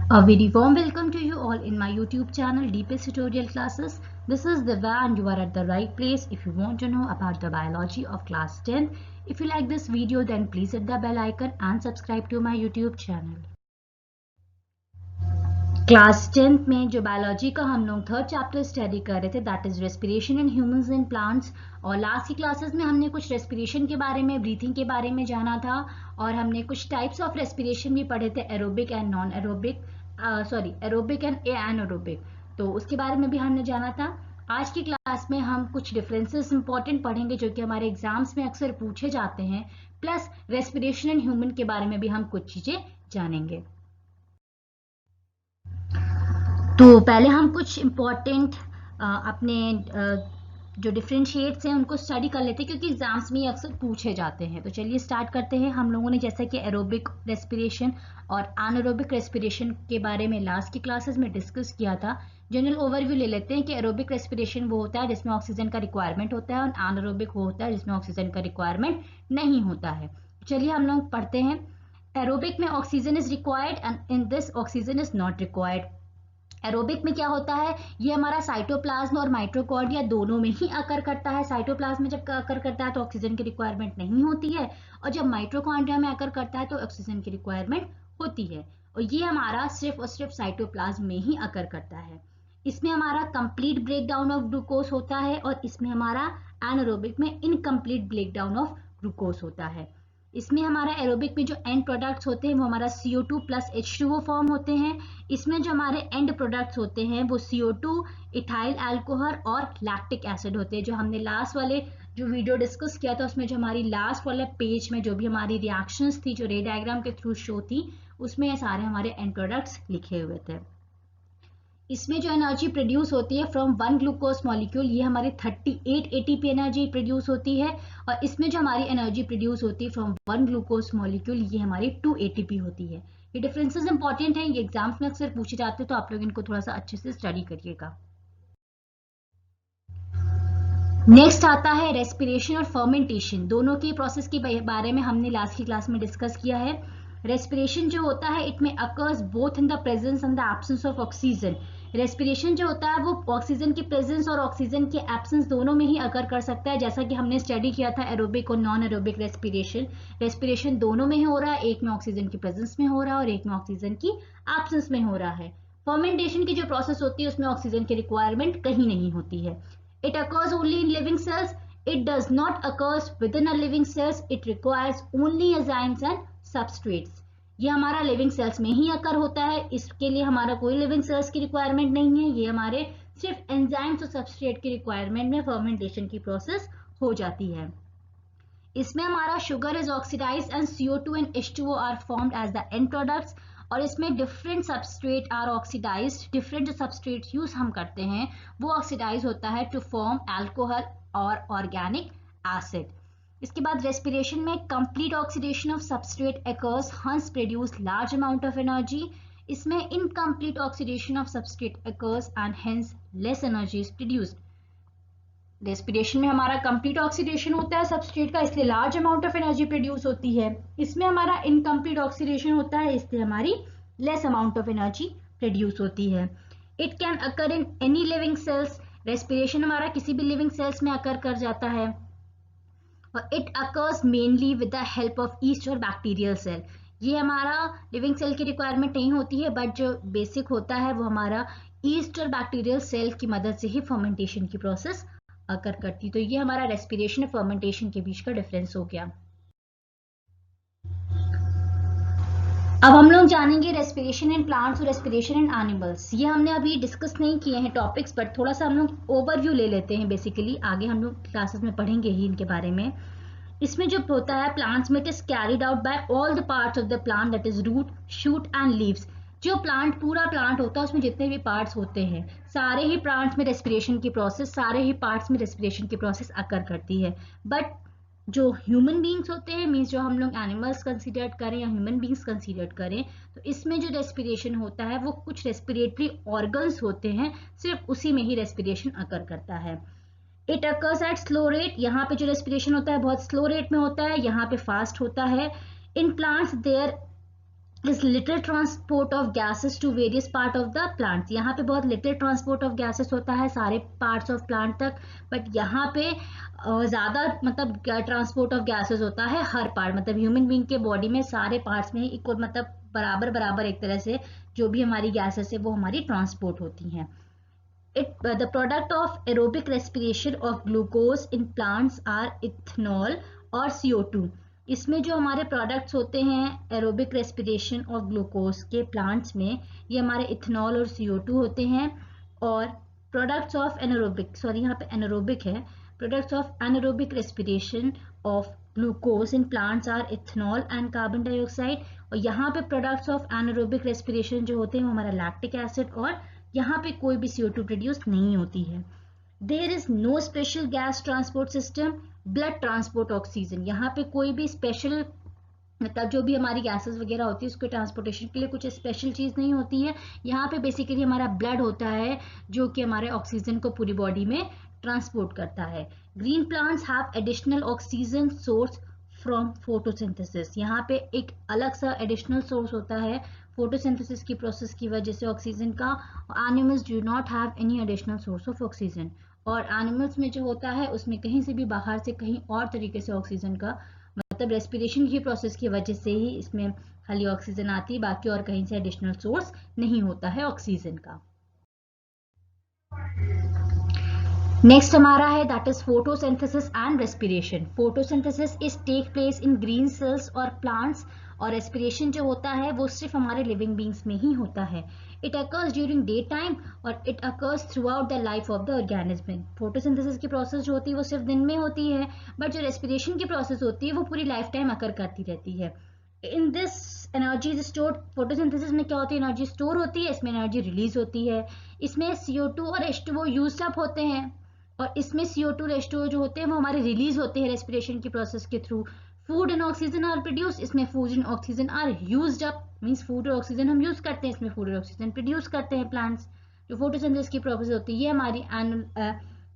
A very warm welcome to you all in my YouTube channel DPS Tutorial Classes. This is Divya and you are at the right place if you want to know about the biology of class 10. If you like this video then please hit the bell icon and subscribe to my YouTube channel. Class 10th में जो biology का हम लोग third chapter study कर रहे थे that is respiration in humans and plants. और last की क्लासेस में हमने कुछ रेस्पिरेशन के बारे में, ब्रीथिंग के बारे में जाना था और हमने कुछ टाइप्स ऑफ रेस्पिरेशन भी पढ़े थे, aerobic and non aerobic, aerobic and anaerobic. तो उसके बारे में भी हमने जाना था। आज की क्लास में हम कुछ डिफरेंसेस इंपॉर्टेंट पढ़ेंगे जो कि हमारे एग्जाम्स में अक्सर पूछे जाते हैं, प्लस रेस्पिरेशन इन ह्यूमन के बारे में भी हम कुछ चीजें जानेंगे। तो पहले हम कुछ इम्पोर्टेंट अपने जो डिफरेंशिएट्स हैं उनको स्टडी कर लेते हैं क्योंकि एग्जाम्स में अक्सर पूछे जाते हैं। तो चलिए स्टार्ट करते हैं। हम लोगों ने जैसा कि एरोबिक रेस्पिरेशन और एनारोबिक रेस्पिरेशन के बारे में लास्ट की क्लासेस में डिस्कस किया था। जनरल ओवरव्यू ले लेते हैं कि एरोबिक रेस्पिरेशन वो होता है जिसमें ऑक्सीजन का रिक्वायरमेंट होता है और एनारोबिक वो होता है जिसमें ऑक्सीजन का रिक्वायरमेंट नहीं होता है। चलिए हम लोग पढ़ते हैं। एरोबिक में oxygen is required and in this oxygen is not required. Aerobic में क्या होता है, ये हमारा साइटोप्लाज्म और माइटोकॉन्ड्रिया दोनों में ही अकर करता है। साइटोप्लाज्म में जब अकर करता है तो ऑक्सीजन की रिक्वायरमेंट नहीं होती है और जब माइटोकॉन्ड्रिया में अकर करता है तो ऑक्सीजन की रिक्वायरमेंट होती है। और ये हमारा सिर्फ और सिर्फ साइटोप्लाज्म में ही अकर करता है। इसमें हमारा कंप्लीट ब्रेकडाउन ऑफ ग्लूकोज होता है और इसमें हमारा एनारोबिक में इनकम्प्लीट ब्रेकडाउन ऑफ ग्लूकोज होता है। इसमें हमारा एरोबिक में जो एंड प्रोडक्ट्स होते हैं वो हमारा CO2 प्लस H2O फॉर्म होते हैं। इसमें जो हमारे एंड प्रोडक्ट्स होते हैं वो CO2, इथाइल अल्कोहल और लैक्टिक एसिड होते हैं। जो हमने लास्ट वाले जो वीडियो डिस्कस किया था उसमें जो हमारी लास्ट वाले पेज में जो भी हमारी रिएक्शंस थी जो रे डायग्राम के थ्रू शो थी उसमें सारे हमारे एंड प्रोडक्ट्स लिखे हुए थे। इसमें जो एनर्जी प्रोड्यूस होती है फ्रॉम वन ग्लूकोज मॉलिक्यूल, ये हमारी 38 ATP एनर्जी प्रोड्यूस होती है। और इसमें जो हमारी एनर्जी प्रोड्यूस होती है फ्रॉम वन ग्लूकोज मॉलिक्यूल ये हमारी 2 ATP होती है। ये डिफरेंसेस इंपॉर्टेंट हैं, ये एग्जाम्स में अक्सर पूछे जाते हैं तो आप लोग इनको थोड़ा सा अच्छे से स्टडी करिएगा। नेक्स्ट आता है रेस्पिरेशन और फर्मेंटेशन। दोनों के प्रोसेस के बारे में हमने लास्ट की क्लास में डिस्कस किया है। रेस्पिरेशन जो होता है इट में occurs both in the presence and the absence of oxygen. Respiration जो होता है वो ऑक्सीजन की प्रेजेंस और ऑक्सीजन के एब्सेंस दोनों में ही अकर कर सकता है। जैसा कि हमने स्टडी किया था एरोबिक और नॉन एरोबिक रेस्पिरेशन, रेस्पिरेशन दोनों में ही हो रहा है, एक में ऑक्सीजन की प्रेजेंस में हो रहा है और एक में ऑक्सीजन की एब्सेंस में हो रहा है। फर्मेंटेशन की जो प्रोसेस होती है उसमें ऑक्सीजन की रिक्वायरमेंट कहीं नहीं होती है। It occurs only in living cells. It does not occurs within a living cells. It requires only enzymes and substrates. ये हमारा लिविंग सेल्स में ही अकर होता है, इसके लिए हमारा कोई लिविंग सेल्स की रिक्वायरमेंट नहीं है। ये हमारे सिर्फ एंजाइम्स और सबस्ट्रेट की रिक्वायरमेंट में फर्मेंटेशन की प्रोसेस हो जाती है। इसमें हमारा sugar is oxidised and CO2 and H2O are formed as the end products. और इसमें different substrate are oxidised. Different जो सबस्ट्रेट यूज हम करते हैं वो ऑक्सीडाइज होता है टू फॉर्म अल्कोहल और ऑर्गेनिक एसिड। इसके बाद रेस्पिरेशन में complete oxidation of substrate occurs, hence produce large amount of energy. इसमें incomplete oxidation of substrate occurs and hence less energy is produced. Respiration में हमारा कंप्लीट ऑक्सीडेशन होता है substrate का, इसलिए large amount of energy produce होती है। इसमें हमारा इनकम्प्लीट ऑक्सीडेशन होता है, इसलिए हमारी less amount of energy produce होती है। It can occur in any living cells. Respiration हमारा किसी भी लिविंग सेल्स में अकर कर जाता है और it occurs mainly with the help of east और बैक्टीरियल सेल। ये हमारा लिविंग सेल की रिक्वायरमेंट नहीं होती है, बट जो बेसिक होता है वो हमारा ईस्ट और बैक्टीरियल सेल की मदद से ही फर्मेंटेशन की प्रोसेस अकर करती। तो ये हमारा रेस्पिरेशन और फर्मेंटेशन के बीच का डिफरेंस हो गया। अब हम लोग जानेंगे रेस्पिरेशन इन प्लांट्स और रेस्पिरेशन इन एनिमल्स। ये हमने अभी डिस्कस नहीं किए हैं टॉपिक्स, बट थोड़ा सा हम लोग ओवरव्यू ले लेते हैं। बेसिकली आगे हम लोग क्लासेस में पढ़ेंगे ही इनके बारे में। इसमें जो होता है प्लांट्स में it is carried out by all the parts of the plant, that is root, shoot and leaves. जो प्लांट पूरा प्लांट होता है उसमें जितने भी पार्ट्स होते हैं सारे ही प्लांट्स में रेस्पिरेशन की प्रोसेस, सारे ही पार्ट्स में रेस्पिरेशन की प्रोसेस अकर करती है। बट जो ह्यूमन बींग्स होते हैं, मीन्स जो हम लोग एनिमल्स कंसीडर करें या ह्यूमन बींग्स कंसीडर करें, तो इसमें जो रेस्पिरेशन होता है वो कुछ रेस्पिरेटरी ऑर्गन्स होते हैं, सिर्फ उसी में ही रेस्पिरेशन अकर करता है। It occurs at slow rate. यहाँ पे जो रेस्पिरेशन होता है बहुत स्लो रेट में होता है, यहाँ पे फास्ट होता है। In plants there is little transport of gases to various part of the plant. यहाँ पे बहुत लिटिल ट्रांसपोर्ट ऑफ गैसेस होता है सारे पार्ट्स ऑफ प्लांट तक, बट यहाँ पे ज्यादा मतलब ट्रांसपोर्ट ऑफ गैसेस होता है हर पार्ट, मतलब ह्यूमन बीइंग के बॉडी में सारे पार्ट्स में इक्वल, मतलब बराबर बराबर एक तरह से जो भी हमारी गैसेस है वो हमारी ट्रांसपोर्ट होती हैं। The product of aerobic respiration of glucose in plants are ethanol और CO2। इसमें जो हमारे प्रोडक्ट्स होते हैं एरोबिक रेस्पिरेशन ऑफ ग्लूकोज के प्लांट्स में, ये हमारे इथेनॉल और CO2 होते हैं। और प्रोडक्ट्स ऑफ एनारोबिक, सॉरी यहाँ पे एनारोबिक है, products of anaerobic respiration of glucose in plants are ethanol and carbon dioxide. और यहाँ पे प्रोडक्ट्स ऑफ एनारोबिक रेस्पिरेशन जो होते हैं वो हमारा लैक्टिक एसिड, और यहाँ पे कोई भी CO2 प्रोड्यूस नहीं होती है। There is no special gas transport system, blood transport oxygen. यहाँ पे कोई भी स्पेशल, मतलब जो भी हमारी गैसेस वगैरह होती है उसके ट्रांसपोर्टेशन के लिए कुछ स्पेशल चीज़ नहीं होती है। यहाँ पे बेसिकली हमारा ब्लड होता है जो कि हमारे ऑक्सीजन को पूरी बॉडी में ट्रांसपोर्ट करता है। Green plants have additional oxygen source from photosynthesis. यहाँ पे एक अलग सा एडिशनल सोर्स होता है फोटोसिंथेसिस की प्रोसेस की वजह से ऑक्सीजन का। Animals do not have any additional source of oxygen. और एनिमल्स में जो होता है उसमें कहीं से भी बाहर से कहीं और तरीके से ऑक्सीजन का, मतलब रेस्पिरेशन की प्रोसेस की वजह से ही इसमें खाली ऑक्सीजन आती है, बाकी और कहीं से एडिशनल सोर्स नहीं होता है ऑक्सीजन का। नेक्स्ट हमारा है that is photosynthesis and respiration. Photosynthesis is take place in green cells और प्लांट्स, और रेस्पिरेशन जो होता है वो सिर्फ हमारे लिविंग बींग्स में ही होता है। It occurs during day time और it occurs throughout the life of the organism. Photosynthesis की प्रोसेस जो होती है वो सिर्फ दिन में होती है, बट जो रेस्पिरेशन की प्रोसेस होती है वो पूरी लाइफ टाइम अकर करती रहती है। In this energy is stored, photosynthesis में क्या होती है, एनर्जी स्टोर होती है, इसमें एनर्जी रिलीज होती है। इसमें CO2 और H2O यूज अप होते हैं, और इसमें CO2 और H2O जो होते हैं वो हमारे रिलीज होते हैं रेस्पिरेशन की प्रोसेस के through. Food and oxygen are produce, इसमें food and oxygen are used up, means food और ऑक्सीजन हम यूज करते हैं, इसमें फूड और ऑक्सीजन प्रोड्यूस करते हैं प्लांट्स। जो फोटोसिंथेसिस की प्रोसेस होती है ये हमारी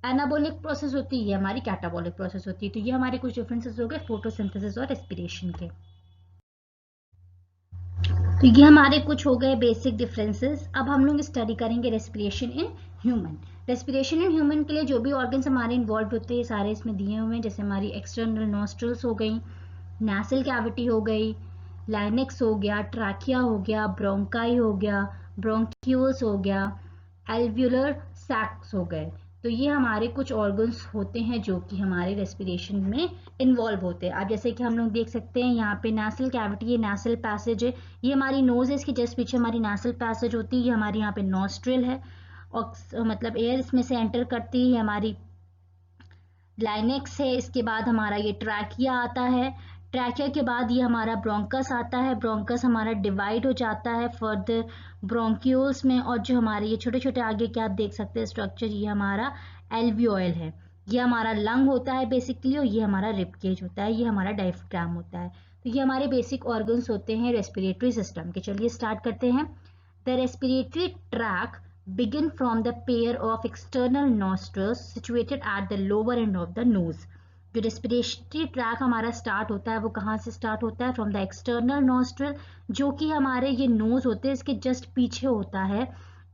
एनाबॉलिक प्रोसेस होती है, ये हमारी कैटाबॉलिक प्रोसेस होती है। तो ये हमारे कुछ डिफरेंसेस हो गए फोटोसिंथेसिस और रेस्पिरेशन के। तो ये हमारे कुछ हो गए बेसिक डिफरेंसेस। अब हम लोग स्टडी करेंगे respiration in human. Respiration in human के लिए जो भी ऑर्गन्स हमारे इन्वॉल्व होते हैं सारे इसमें दिए हुए हैं, जैसे हमारी एक्सटर्नल नॉस्ट्रल्स हो गई, नेसल कैविटी हो गई, लाइनेक्स हो गया, ट्रैकिया हो गया, ब्रोंकाई हो गया, ब्रोंक्यूल्स हो गया, एल्व्यूलर सैक्स हो गए। तो ये हमारे कुछ ऑर्गन्स होते हैं जो कि हमारे रेस्पिरेशन में इन्वॉल्व होते हैं। अब जैसे कि हम लोग देख सकते हैं यहाँ पे नेसल कैविटी, ये नेसल पैसेज है, ये हमारी नोज है, इसके जस्ट पीछे हमारी नेसल पैसेज होती है, ये हमारी यहाँ पे नॉस्ट्रिल है, और मतलब एयर इसमें से एंटर करती है, हमारी लाइनेक्स है। इसके बाद हमारा ये ट्रैकिया आता है, ट्रैकिया के बाद ये हमारा ब्रोंकस आता है, ब्रोंकस हमारा डिवाइड हो जाता है फर्दर ब्रोंक्यूल्स में, और जो हमारे ये छोटे छोटे आगे क्या आप देख सकते हैं स्ट्रक्चर, ये हमारा एल्वियोल है, ये हमारा लंग होता है बेसिकली, और ये हमारा रिब केज होता है, ये हमारा डायफ्राम होता है। तो ये हमारे बेसिक ऑर्गन्स होते हैं रेस्पिरेटरी सिस्टम के। चलिए स्टार्ट करते हैं। The respiratory tract begin from the pair of external nostrils situated at the lower end of the nose। जो रेस्पिरेटरी ट्रैक हमारा स्टार्ट होता है वो कहाँ से स्टार्ट होता है, फ्रॉम द एक्सटर्नल नॉस्ट्रल, जो कि हमारे ये नोज होते हैं इसके जस्ट पीछे होता है।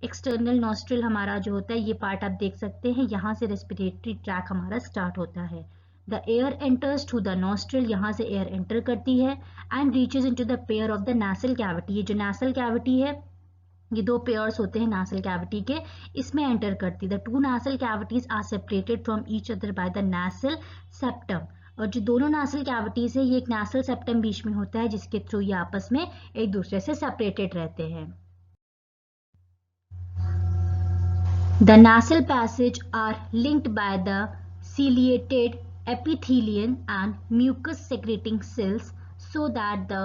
एक्सटर्नल नॉस्ट्रल हमारा जो होता है ये पार्ट आप देख सकते हैं, यहाँ से रेस्पिरेटरी ट्रैक हमारा स्टार्ट होता है। The air enters through the nostril, यहाँ से एयर एंटर करती है, and reaches into the pair of the nasal cavity. ये जो नेसल कैविटी है ये दो पेयर्स होते हैं नासल कैविटी के, इसमें एंटर करती है। The two nasal cavities are separated from each other by the nasal septum. और जो दोनों नासल कैविटीज है ये एक नासल सेप्टम बीच में होता है जिसके थ्रू ये आपस में एक दूसरे से सेपरेटेड रहते हैं। The nasal passage are linked by the ciliated epithelium and mucus secreting cells so that the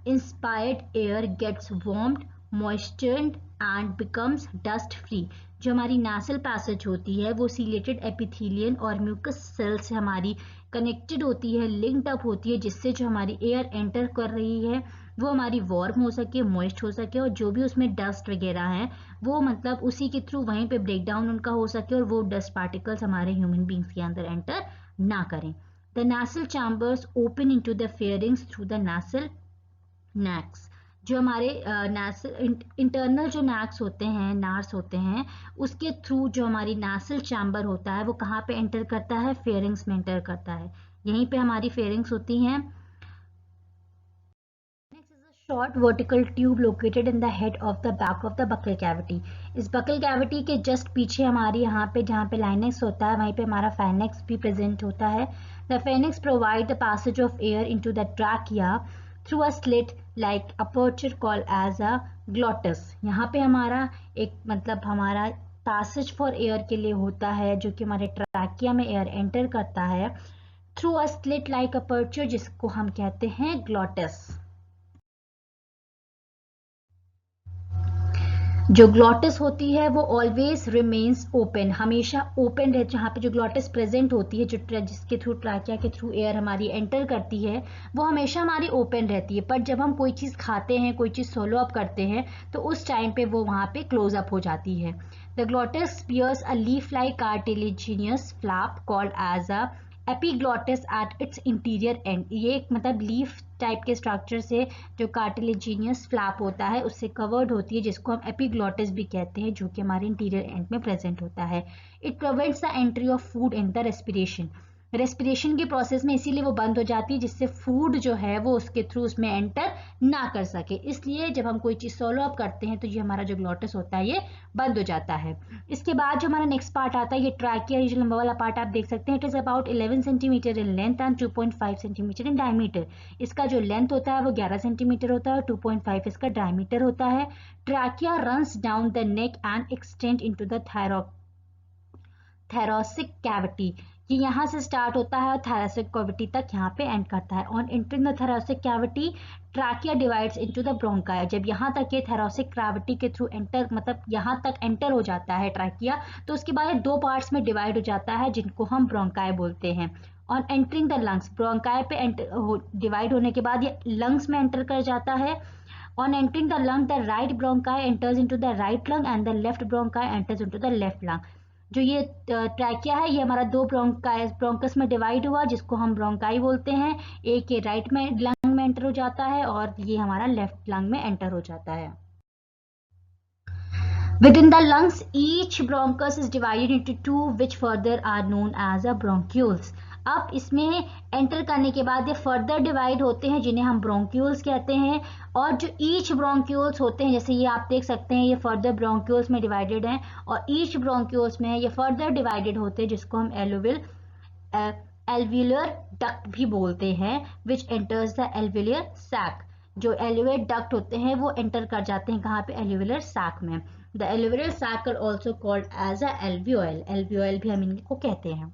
inspired air gets warmed, moistened and becomes dust free। जो हमारी नासल पैसेज होती है वो सीलेटेड एपिथेलियन और म्यूकस सेल से हमारी connected होती है, लिंक्ड अप होती है, जिससे जो हमारी एयर एंटर कर रही है वो हमारी वार्म हो सके, मॉइस्ट हो सके, और जो भी उसमें डस्ट वगैरह है वो मतलब उसी के थ्रू वहीं पे ब्रेक डाउन उनका हो सके और वो डस्ट पार्टिकल्स हमारे ह्यूमन बींग्स के अंदर एंटर ना करें। The nasal chambers open into the pharynx through the nasal nax। जो हमारे इंटरनल जो नार्स होते हैं, उसके थ्रू जो हमारी नासल चैम्बर होता है वो कहाँ पे एंटर करता है, फेरिंग्स में एंटर करता है। यहीं पे हमारी फेरिंग्स होती हैं। Next is a short vertical tube located in the head of the back of the buccal cavity. इस बकल कैविटी के जस्ट पीछे हमारी यहाँ पे जहाँ पे लाइनेक्स होता है वहीं पे हमारा फाइनेक्स भी प्रेजेंट होता है। The pharynx provide the passage of air into the trachea through a slit like aperture called as a glottis. यहाँ पे हमारा एक मतलब हमारा पैसेज फॉर एयर के लिए होता है जो कि हमारे ट्रैकिया में एयर एंटर करता है through a slit like aperture, जिसको हम कहते हैं ग्लॉटस। जो ग्लॉटिस होती है वो ऑलवेज रिमेन्स ओपन, हमेशा ओपन रहती है। जहाँ पे जो ग्लॉटिस प्रेजेंट होती है, जो जिसके थ्रू ट्रैकिया के थ्रू एयर हमारी एंटर करती है, वो हमेशा हमारी ओपन रहती है। पर जब हम कोई चीज़ खाते हैं, कोई चीज़ सोलो अप करते हैं, तो उस टाइम पे वो वहाँ पे क्लोज अप हो जाती है। The glottis bears a leaf like cartilaginous flap called as a epiglottis at its interior end. ये एक मतलब लीफ टाइप के स्ट्रक्चर से जो कार्टिलेजिनियस फ्लैप होता है उससे कवर्ड होती है, जिसको हम एपीग्लॉटिस भी कहते हैं, जो कि हमारे इंटीरियर एंड में प्रेजेंट होता है। It prevents the entry of food in the respiration के प्रोसेस में, इसीलिए वो बंद हो जाती है जिससे फूड जो है वो उसके थ्रू उसमें एंटर ना कर सके। इसलिए जब हम कोई चीज़ सोलो अप करते हैं तो ये हमारा जो ग्लॉटिस होता है ये बंद हो जाता है। इसके बाद जो हमारा नेक्स्ट पार्ट आता है, ये ट्रैकिया, ये जो लंबा वाला पार्ट आप देख सकते हैं, it is about 11 centimetre in length and 2.5 centimetre in diameter. इसका जो लेंथ होता है वो 11 सेंटीमीटर होता है और 2.5 इसका डायमीटर होता है। Trachea runs down the neck and extend into the thoracic cavity. ये यहाँ से स्टार्ट होता है और थैरोसिक कैविटी तक यहाँ पे एंड करता है। On entering the thoracic cavity trachea divides into the bronchi. जब यहाँ तक ये थैरोसिक कैविटी के थ्रू एंटर मतलब यहाँ तक एंटर हो जाता है ट्रैकिया, तो उसके बाद दो पार्ट्स में डिवाइड हो जाता है जिनको हम ब्रोंकाई बोलते हैं। On entering the lungs, bronchi पे डिवाइड होने के बाद ये लंग्स में एंटर कर जाता है। On entering the lung, the right bronchi enters into the right lung and the left bronchi enters into the left lung. जो ये ट्रैकिया है ये हमारा दो ब्रोंकस में डिवाइड हुआ, जिसको हम ब्रोंकाई बोलते हैं। एक ये राइट में लंग में एंटर हो जाता है और ये हमारा लेफ्ट लंग में एंटर हो जाता है। Within the lungs, each bronchus is divided into two, which further are known as a bronchioles. अब इसमें एंटर करने के बाद ये फर्दर डिवाइड होते हैं जिन्हें हम ब्रोंक्यूल्स कहते हैं। और जो ईच ब्रोंक्यूल्स होते हैं, जैसे ये आप देख सकते हैं, ये फर्दर ब्रोंक्यूल्स में डिवाइडेड हैं और ईच ब्रोंक्यूल्स में ये फर्दर डिवाइडेड होते हैं, जिसको हम एल्वियुलर डक्ट भी बोलते हैं, which enters the alveolar sac. जो एल्वियुलर डक्ट होते हैं वो एंटर कर जाते हैं कहाँ पे, एल्वियुलर सैक में। The alveolar sac are also called as a alveoli, alveoli भी हम इनको कहते हैं।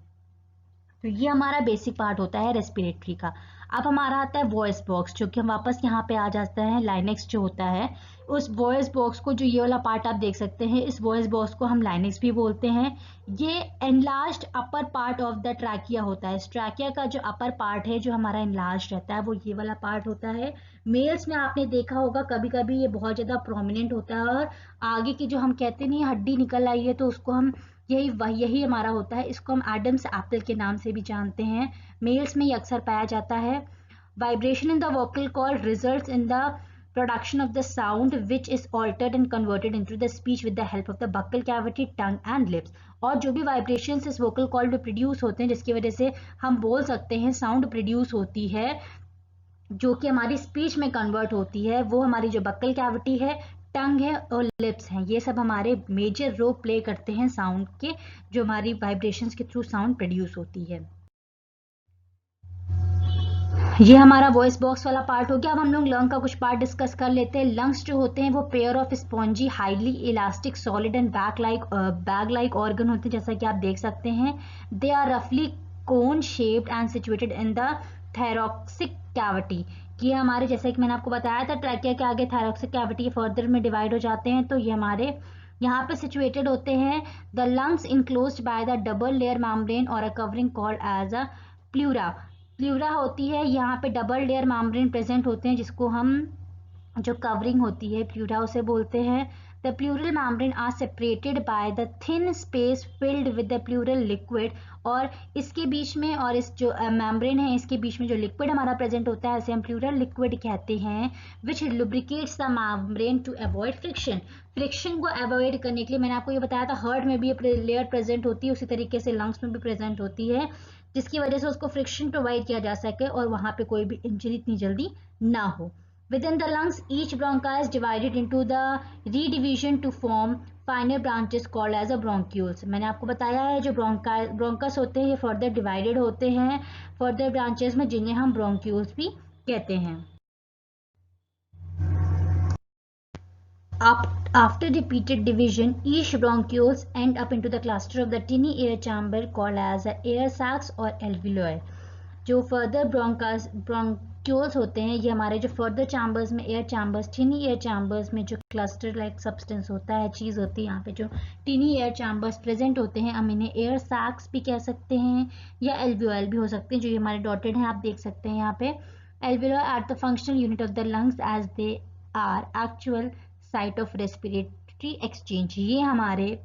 तो ये हमारा बेसिक पार्ट होता है रेस्पिरेटरी का। अब हमारा आता है वॉइस बॉक्स, जो कि हम वापस यहाँ पे आ जाते हैं। लाइनेक्स जो होता है, उस वॉइस बॉक्स को, जो ये वाला पार्ट आप देख सकते हैं, इस वॉइस बॉक्स को हम लाइनेक्स भी बोलते हैं। ये enlarged upper part of the trachea होता है। ट्रैकिया का जो अपर पार्ट है जो हमारा एनलार्ज्ड रहता है वो ये वाला पार्ट होता है। मेल्स में आपने देखा होगा कभी कभी ये बहुत ज़्यादा प्रोमिनेंट होता है और आगे की जो हम कहते नहीं हड्डी निकल आई है, तो उसको हम यही हमारा होता है। इसको हम एडम्स एप्पल के नाम से भी जानते हैं। मेल्स में ये अक्सर पाया जाता है। Vibration in the vocal cord results in the production of the sound which is altered and converted into the speech with the help of the buccal cavity, tongue and lips. और जो भी vibrations इस vocal cord में produce होते हैं जिसकी वजह से हम बोल सकते हैं, साउंड प्रोड्यूस होती है जो कि हमारी स्पीच में कन्वर्ट होती है, वो हमारी जो बक्कल कैविटी है, टंग है और लिप्स हैं, ये सब हमारे मेजर रोल प्ले करते हैं साउंड के, जो हमारी वाइब्रेशंस के थ्रू साउंड प्रोड्यूस होती है। ये हमारा वॉइस बॉक्स वाला पार्ट हो गया। अब हम लोग लंग का कुछ पार्ट डिस्कस कर लेते हैं। लंग्स जो होते हैं वो pair of spongy highly elastic solid and bag like organ होते हैं, जैसा कि आप देख सकते हैं। दे आर रफली cone shaped and situated in the thoracic cavity. ये हमारे, जैसे कि मैंने आपको बताया था, ट्रैकिया के आगे थैरोक्सिक कैविटी फर्दर में डिवाइड हो जाते हैं, तो ये हमारे यहाँ पे सिचुएटेड होते हैं। The lungs enclosed by the double layer membrane और a covering called as a pleura. Pleura होती है, यहाँ पे डबल लेयर मेम्ब्रेन प्रेजेंट होते हैं, जिसको हम जो कवरिंग होती है प्लूरा उसे बोलते हैं। The pleural membrane are separated by the thin space filled with the pleural liquid, और इसके बीच में और इस जो membrane है इसके बीच में जो liquid हमारा present होता है, इसे हम pleural liquid कहते हैं, which lubricates the membrane to avoid friction. Friction को अवॉइड करने के लिए मैंने आपको ये बताया था, हार्ट में भी ये लेयर प्रेजेंट होती है, उसी तरीके से लंग्स में भी प्रेजेंट होती है, जिसकी वजह से उसको फ्रिक्शन प्रोवाइड किया जा सके और वहां पे कोई भी इंजरी इतनी जल्दी ना हो. Within the lungs, each bronchi is divided into the redivision to form finer branches called as a bronchioles. मैंने आपको बताया है जो ब्रोंकस होते हैं ये फर्दर डिवाइडेड होते हैं फर्दर ब्रांचेस में, जिन्हें हम ब्रोंक्यूल्स भी कहते हैं. After repeated division, each bronchioles end up into the cluster of the tiny air chamber called as air sacs or alveoli. जो फर्दर ब्रोंक्यूल्स होते हैं ये हमारे जो फर्दर चैम्बर्स में एयर चैम्बर्स टिनी एयर चैम्बर्स में जो क्लस्टर लाइक सब्सटेंस होता है, चीज़ होती है, यहाँ पे जो टिनी एयर चैम्बर्स प्रेजेंट होते हैं हम इन्हें एयर सैक्स भी कह सकते हैं या एल्वियोल भी हो सकते हैं, जो ये हमारे डॉटेड हैं आप देख सकते हैं यहाँ पे. Alveoli are the functional unit of the lungs as they are actual site of respiratory exchange. ये हमारे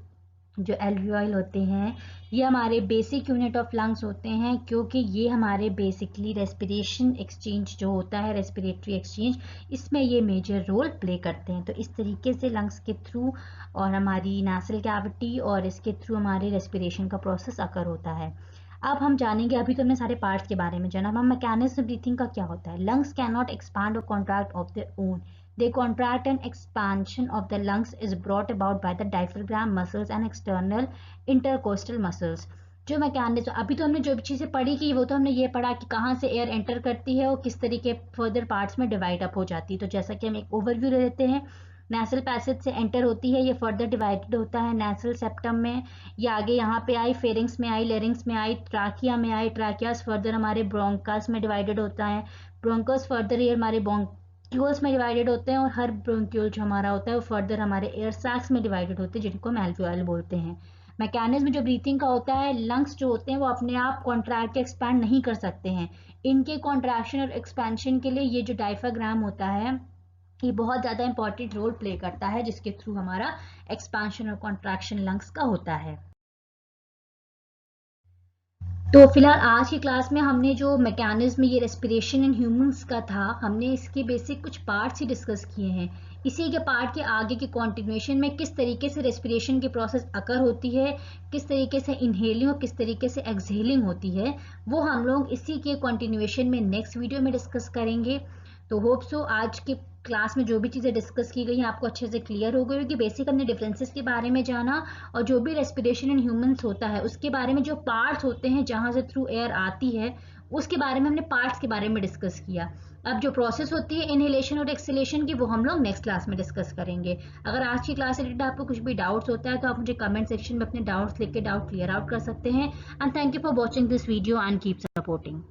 जो एल्वियोल होते हैं ये हमारे बेसिक यूनिट ऑफ लंग्स होते हैं, क्योंकि ये हमारे बेसिकली रेस्पिरेशन एक्सचेंज जो होता है, रेस्पिरेटरी एक्सचेंज, इसमें ये मेजर रोल प्ले करते हैं. तो इस तरीके से लंग्स के थ्रू और हमारी नासल कैविटी और इसके थ्रू हमारे रेस्पिरेशन का प्रोसेस अकर होता है. अब हम जानेंगे, अभी तो हमने सारे पार्ट्स के बारे में जाना, अब हम मैकेनिज्म ब्रीथिंग का क्या होता है. लंग्स कैन नॉट एक्सपांड और contract of their own. They contract and expansion of the lungs is brought about by the diaphragm muscles and external intercostal muscles. जो मैकेनिज्म अभी तो हमने जो भी चीज़ें पढ़ी की वो तो हमने ये पढ़ा कि कहाँ से एयर एंटर करती है और किस तरीके फर्दर पार्ट्स में डिवाइड अप हो जाती है. तो जैसा कि हम एक ओवरव्यू ले लेते हैं, नेसल पैसेज से एंटर होती है, ये फर्दर डिवाइडेड होता है नेसल सेप्टम में, ये आगे यहाँ पे आई, फेरिंग्स में आई, लेरिंग्स में आई, ट्राकिया में आई, ट्राकियास फर्दर हमारे ब्रोंकस में डिवाइडेड होता है, ब्रोंकस फर्दर ये हमारे ब्रोंक्यूल्स में डिवाइडेड होते हैं, और हर ब्रोंक्यूल जो हमारा होता है वो फर्दर हमारे एयर सैक्स में डिवाइडेड होते हैं, जिनको हम एल्वियोल बोलते हैं. मैकेनिज्म जो ब्रीथिंग का होता है, लंग्स जो होते हैं वो अपने आप कॉन्ट्रैक्ट एक्सपैंड नहीं कर सकते हैं. इनके कॉन्ट्रैक्शन और एक्सपेंशन के लिए ये जो डायफ्राग्राम होता है ये बहुत ज़्यादा इंपॉर्टेंट रोल प्ले करता है, जिसके थ्रू हमारा एक्सपेंशन और कॉन्ट्रैक्शन लंग्स का होता है. तो फिलहाल आज की क्लास में हमने जो मैकेनिज्म ये रेस्पिरेशन इन ह्यूमंस का था, हमने इसके बेसिक कुछ पार्ट्स ही डिस्कस किए हैं. इसी के पार्ट के आगे के कॉन्टिन्यूएशन में किस तरीके से रेस्पिरेशन की प्रोसेस अकर होती है, किस तरीके से इनहेलिंग और किस तरीके से एक्सहेलिंग होती है, वो हम लोग इसी के कॉन्टिन्यूएशन में नेक्स्ट वीडियो में डिस्कस करेंगे. तो होप सो आज के क्लास में जो भी चीज़ें डिस्कस की गई हैं आपको अच्छे से क्लियर हो गई होगी. बेसिक हमने डिफरेंसेस के बारे में जाना, और जो भी रेस्पिरेशन इन ह्यूमंस होता है उसके बारे में जो पार्ट्स होते हैं जहाँ से थ्रू एयर आती है उसके बारे में हमने पार्ट्स के बारे में डिस्कस किया. अब जो प्रोसेस होती है इनहेलेशन और एक्सहेलेशन की वो हम लोग नेक्स्ट क्लास में डिस्कस करेंगे. अगर आज की क्लास से रिलेटेड आपको कुछ भी डाउट्स होता है तो आप मुझे कमेंट सेक्शन में अपने डाउट्स लिख के डाउट क्लियर आउट कर सकते हैं. And thank you for watching this video and keep supporting.